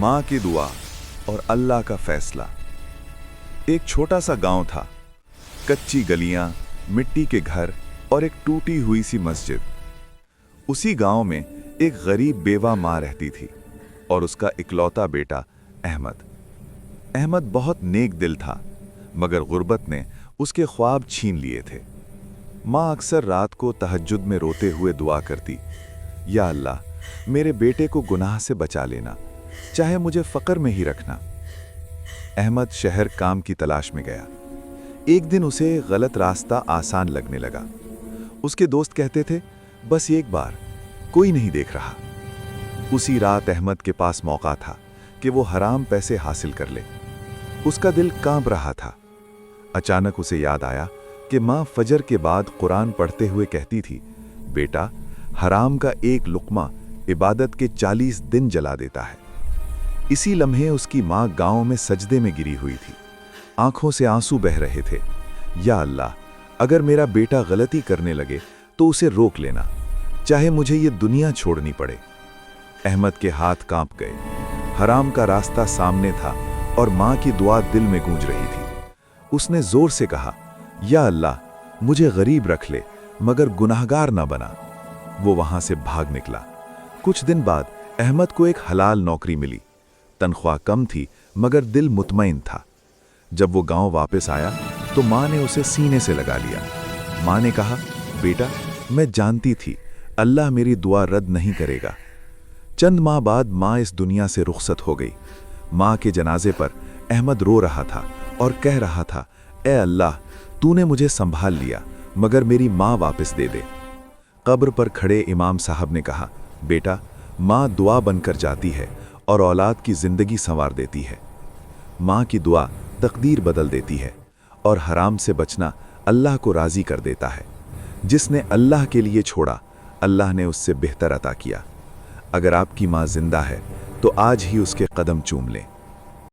माँ की दुआ और अल्लाह का फैसला। एक छोटा सा गांव था, कच्ची गलियां, मिट्टी के घर और एक टूटी हुई सी मस्जिद। उसी गांव में एक गरीब बेवा माँ रहती थी और उसका इकलौता बेटा अहमद। अहमद बहुत नेक दिल था, मगर गुर्बत ने उसके ख्वाब छीन लिए थे। माँ अक्सर रात को तहज्जुद में रोते हुए दुआ करती, या अल्लाह, मेरे बेटे को गुनाह से बचा लेना, चाहे मुझे फकर में ही रखना। अहमद शहर काम की तलाश में गया। एक दिन उसे गलत रास्ता आसान लगने लगा। उसके दोस्त कहते थे, बस एक बार, कोई नहीं देख रहा। उसी रात अहमद के पास मौका था कि वो हराम पैसे हासिल कर ले। उसका दिल कांप रहा था। अचानक उसे याद आया कि माँ फजर के बाद कुरान पढ़ते हुए कहती थी, बेटा, हराम का एक लुक्मा इबादत के 40 दिन जला देता है। इसी लम्हे उसकी माँ गांव में सजदे में गिरी हुई थी। आंखों से आंसू बह रहे थे। या अल्लाह, अगर मेरा बेटा गलती करने लगे तो उसे रोक लेना, चाहे मुझे ये दुनिया छोड़नी पड़े। अहमद के हाथ कांप गए। हराम का रास्ता सामने था और माँ की दुआ दिल में गूंज रही थी। उसने जोर से कहा, या अल्लाह, मुझे गरीब रख ले, मगर गुनाहगार ना बना। वो वहां से भाग निकला। कुछ दिन बाद अहमद को एक हलाल नौकरी मिली। तनख्वाह कम थी, मगर दिल मुतमईन था। जब वो गांव वापस आया तो माँ ने उसे सीने से लगा लिया। माँ ने कहा, बेटा, मैं जानती थी अल्लाह मेरी दुआ रद्द नहीं करेगा। चंद माह बाद माँ इस दुनिया से रुखसत हो गई। माँ के जनाजे पर अहमद रो रहा था और कह रहा था, ए अल्लाह, तूने मुझे संभाल लिया, मगर मेरी माँ वापस दे दे। कब्र पर खड़े इमाम साहब ने कहा, बेटा, माँ दुआ बनकर जाती है और औलाद की जिंदगी संवार देती है। माँ की दुआ तकदीर बदल देती है और हराम से बचना अल्लाह को राजी कर देता है। जिसने अल्लाह के लिए छोड़ा, अल्लाह ने उससे बेहतर अता किया। अगर आपकी माँ जिंदा है तो आज ही उसके कदम चूम लें।